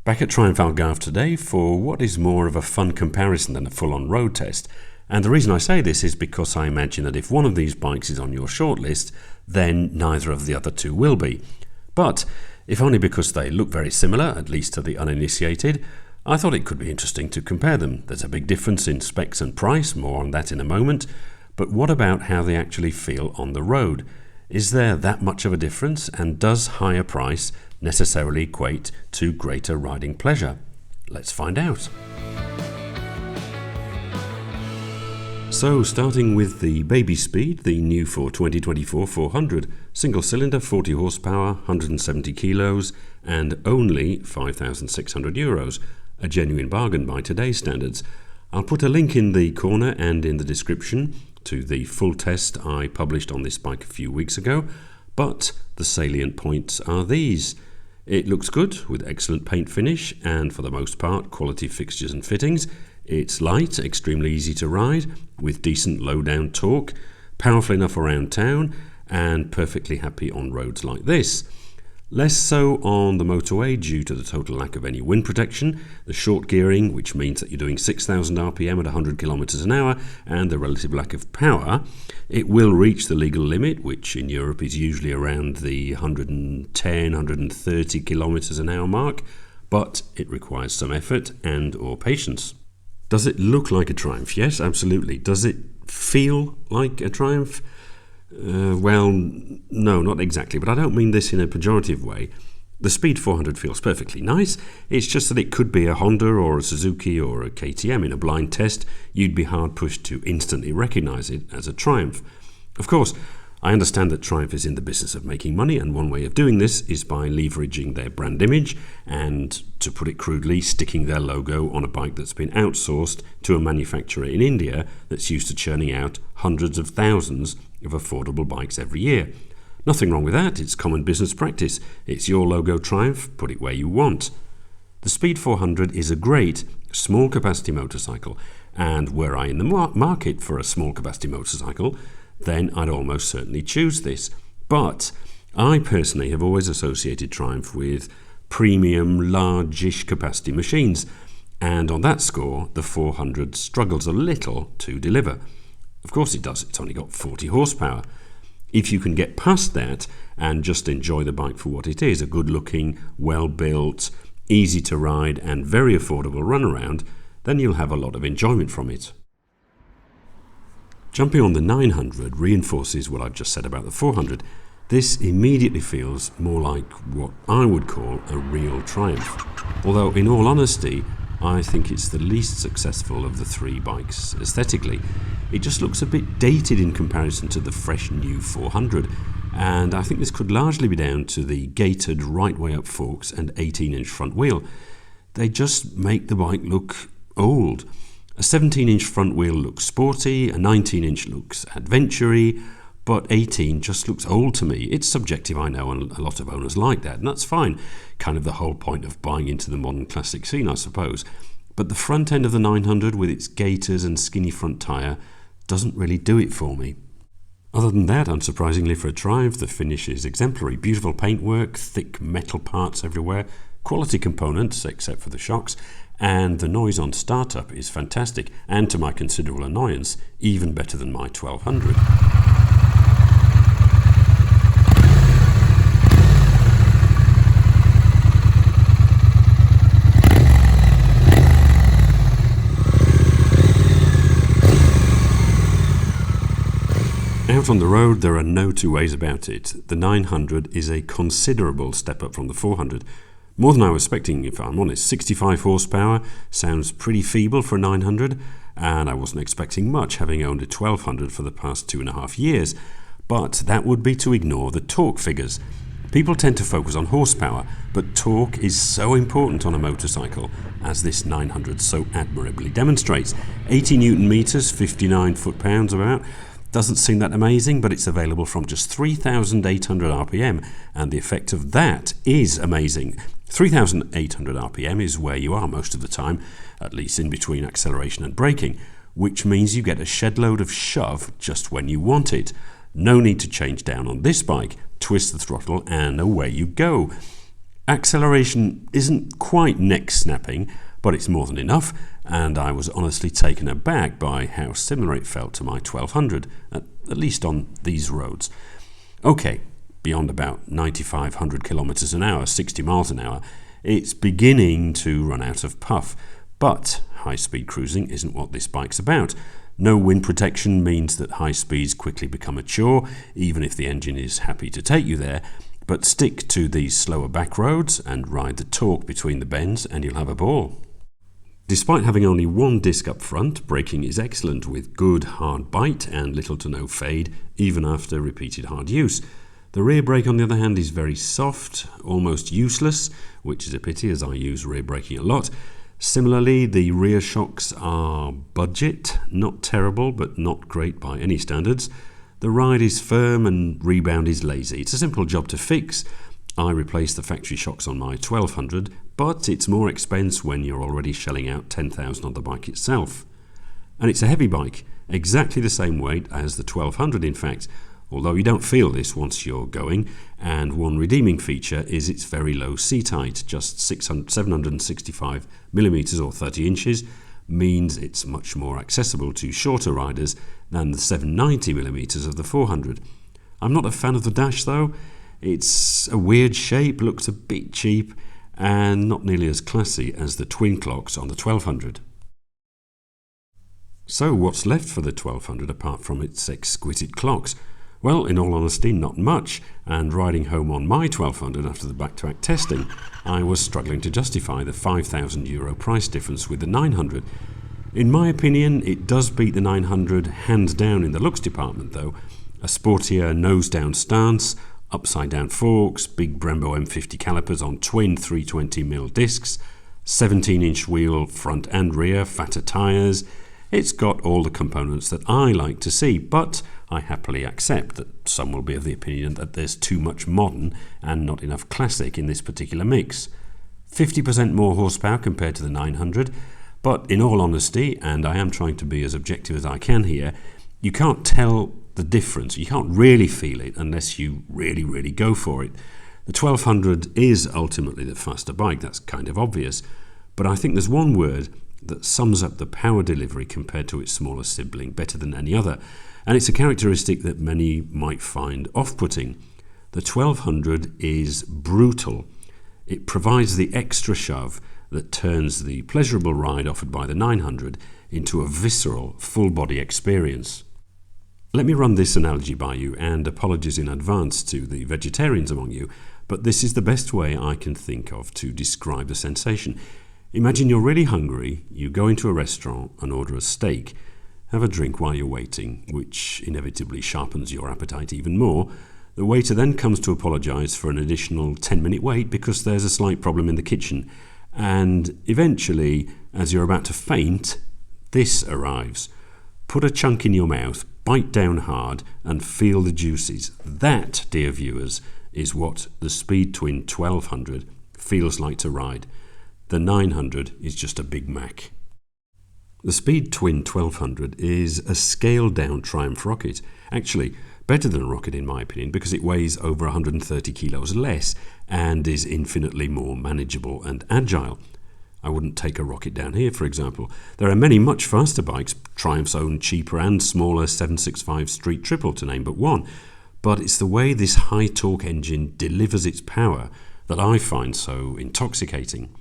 Back at Triumphalgarve today for what is more of a fun comparison than a full-on road test. And the reason I say this is because I imagine that if one of these bikes is on your shortlist, then neither of the other two will be. But if only because they look very similar, at least to the uninitiated, I thought it could be interesting to compare them. There's a big difference in specs and price, more on that in a moment. But what about how they actually feel on the road? Is there that much of a difference, and does higher price necessarily equate to greater riding pleasure? Let's find out. So starting with the baby speed, the new for 2024 400, single cylinder, 40 horsepower, 170 kilos and only €5,600, a genuine bargain by today's standards. I'll put a link in the corner and in the description to the full test I published on this bike a few weeks ago, but the salient points are these. It looks good with excellent paint finish and for the most part quality fixtures and fittings. It's light, extremely easy to ride with decent low down torque, powerful enough around town and perfectly happy on roads like this. Less so on the motorway due to the total lack of any wind protection, the short gearing, which means that you're doing 6,000 RPM at 100 kilometers an hour, and the relative lack of power. It will reach the legal limit, which in Europe is usually around the 110, 130 kilometers an hour mark, but it requires some effort and or patience. Does it look like a Triumph? Yes, absolutely. Does it feel like a Triumph? Well, no, not exactly, but I don't mean this in a pejorative way. The Speed 400 feels perfectly nice. It's just that it could be a Honda or a Suzuki or a KTM. In a blind test, you'd be hard pushed to instantly recognize it as a Triumph. Of course, I understand that Triumph is in the business of making money, and one way of doing this is by leveraging their brand image and, to put it crudely, sticking their logo on a bike that's been outsourced to a manufacturer in India that's used to churning out hundreds of thousands of affordable bikes every year. Nothing wrong with that, it's common business practice. It's your logo Triumph, put it where you want. The Speed 400 is a great small capacity motorcycle, and were I in the market for a small capacity motorcycle, then I'd almost certainly choose this. But I personally have always associated Triumph with premium, large-ish capacity machines, and on that score, the 400 struggles a little to deliver. Of course it does, it's only got 40 horsepower. If you can get past that and just enjoy the bike for what it is, a good-looking, well-built, easy to ride and very affordable runaround, then you'll have a lot of enjoyment from it. Jumping on the 900 reinforces what I've just said about the 400. This immediately feels more like what I would call a real Triumph. Although, in all honesty, I think it's the least successful of the three bikes aesthetically. It just looks a bit dated in comparison to the fresh new 400, and I think this could largely be down to the gated right way up forks and 18-inch front wheel. They just make the bike look old. A 17-inch front wheel looks sporty, a 19-inch looks adventure-y, but 18 just looks old to me. It's subjective, I know, and a lot of owners like that, and that's fine. Kind of the whole point of buying into the modern classic scene, I suppose. But the front end of the 900 with its gaiters and skinny front tyre doesn't really do it for me. Other than that, unsurprisingly for a Triumph, the finish is exemplary. Beautiful paintwork, thick metal parts everywhere, quality components except for the shocks, and the noise on startup is fantastic, and to my considerable annoyance, even better than my 1200. Out on the road, there are no two ways about it. The 900 is a considerable step up from the 400. More than I was expecting, if I'm honest. 65 horsepower sounds pretty feeble for a 900, and I wasn't expecting much, having owned a 1200 for the past 2.5 years. But that would be to ignore the torque figures. People tend to focus on horsepower, but torque is so important on a motorcycle, as this 900 so admirably demonstrates. 80 Newton meters, 59 foot-pounds about. Doesn't seem that amazing, but it's available from just 3,800 RPM, and the effect of that is amazing. 3,800 RPM is where you are most of the time, at least in between acceleration and braking, which means you get a shed load of shove just when you want it. No need to change down on this bike, twist the throttle and away you go. Acceleration isn't quite neck-snapping, but it's more than enough, and I was honestly taken aback by how similar it felt to my 1200, at least on these roads. Okay, beyond about 9,500 kilometers an hour, 60 miles an hour, it's beginning to run out of puff. But high-speed cruising isn't what this bike's about. No wind protection means that high speeds quickly become a chore, even if the engine is happy to take you there. But stick to these slower back roads and ride the torque between the bends and you'll have a ball. Despite having only one disc up front, braking is excellent with good hard bite and little to no fade, even after repeated hard use. The rear brake, on the other hand, is very soft, almost useless, which is a pity as I use rear braking a lot. Similarly, the rear shocks are budget, not terrible, but not great by any standards. The ride is firm and rebound is lazy. It's a simple job to fix. I replaced the factory shocks on my 1200, but it's more expense when you're already shelling out $10,000 on the bike itself. And it's a heavy bike, exactly the same weight as the 1200 in fact, although you don't feel this once you're going, and one redeeming feature is its very low seat height, just 765 millimeters or 30 inches, means it's much more accessible to shorter riders than the 790 millimeters of the 400. I'm not a fan of the dash though. It's a weird shape, looks a bit cheap, and not nearly as classy as the twin clocks on the 1200. So what's left for the 1200 apart from its exquisite clocks? Well, in all honesty, not much, and riding home on my 1200 after the back-to-back testing, I was struggling to justify the €5,000 price difference with the 900. In my opinion, it does beat the 900 hands down in the looks department though. A sportier nose-down stance, upside-down forks, big Brembo M50 calipers on twin 320mm discs, 17-inch wheel front and rear, fatter tyres. It's got all the components that I like to see, but I happily accept that some will be of the opinion that there's too much modern and not enough classic in this particular mix. 50% more horsepower compared to the 900, but in all honesty, and I am trying to be as objective as I can here, you can't tell the difference. You can't really feel it unless you really go for it. The 1200 is ultimately the faster bike, that's kind of obvious, but I think there's one word that sums up the power delivery compared to its smaller sibling better than any other, and it's a characteristic that many might find off-putting. The 1200 is brutal. It provides the extra shove that turns the pleasurable ride offered by the 900 into a visceral, full-body experience. Let me run this analogy by you, and apologies in advance to the vegetarians among you, but this is the best way I can think of to describe the sensation. Imagine you're really hungry, you go into a restaurant and order a steak, have a drink while you're waiting, which inevitably sharpens your appetite even more. The waiter then comes to apologise for an additional 10-minute wait because there's a slight problem in the kitchen, and eventually, as you're about to faint, this arrives. Put a chunk in your mouth, bite down hard, and feel the juices. That, dear viewers, is what the Speed Twin 1200 feels like to ride. The 900 is just a Big Mac. The Speed Twin 1200 is a scaled-down Triumph rocket. Actually, better than a rocket in my opinion, because it weighs over 130 kilos less and is infinitely more manageable and agile. I wouldn't take a rocket down here, for example. There are many much faster bikes, Triumph's own cheaper and smaller 765 Street Triple to name but one. But it's the way this high-torque engine delivers its power that I find so intoxicating.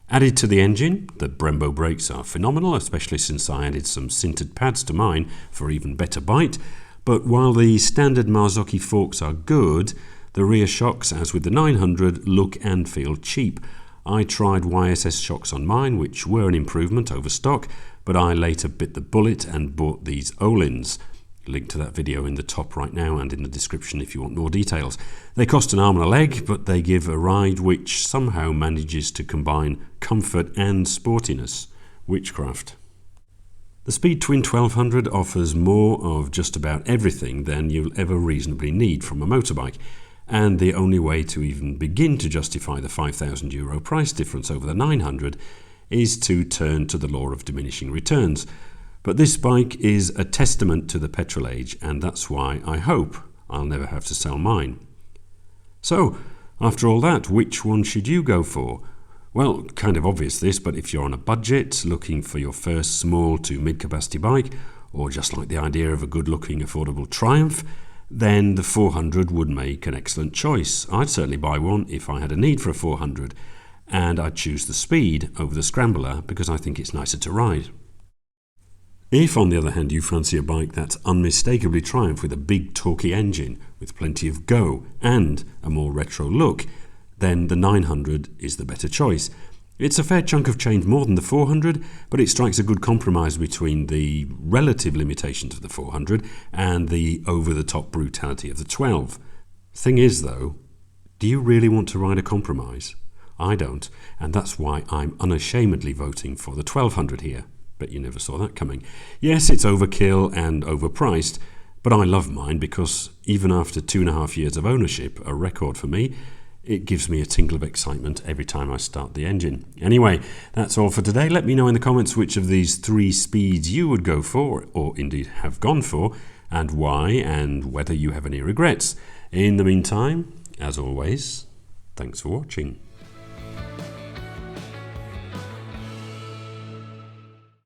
Added to the engine, the Brembo brakes are phenomenal, especially since I added some sintered pads to mine for even better bite. But while the standard Marzocchi forks are good, the rear shocks, as with the 900, look and feel cheap. I tried YSS shocks on mine, which were an improvement over stock, but I later bit the bullet and bought these Öhlins. Link to that video in the top right now and in the description if you want more details. They cost an arm and a leg, but they give a ride which somehow manages to combine comfort and sportiness. Witchcraft. The Speed Twin 1200 offers more of just about everything than you'll ever reasonably need from a motorbike, and the only way to even begin to justify the €5,000 price difference over the 900 is to turn to the law of diminishing returns. But this bike is a testament to the petrol age, and that's why I hope I'll never have to sell mine. So, After all that, which one should you go for? Well, kind of obvious this, but if you're on a budget, looking for your first small to mid-capacity bike, or just like the idea of a good-looking, affordable Triumph, then the 400 would make an excellent choice. I'd certainly buy one if I had a need for a 400, and I'd choose the Speed over the Scrambler because I think it's nicer to ride. If, on the other hand, you fancy a bike that's unmistakably Triumph with a big torquey engine, with plenty of go, and a more retro look, then the 900 is the better choice. It's a fair chunk of change more than the 400, but it strikes a good compromise between the relative limitations of the 400 and the over-the-top brutality of the 12. Thing is, though, do you really want to ride a compromise? I don't, and that's why I'm unashamedly voting for the 1200 here. Bet you never saw that coming. Yes, it's overkill and overpriced, but I love mine because even after 2.5 years of ownership, a record for me, it gives me a tingle of excitement every time I start the engine. Anyway, that's all for today. Let me know in the comments which of these 3 speeds you would go for, or indeed have gone for, and why, and whether you have any regrets. In the meantime, as always, thanks for watching.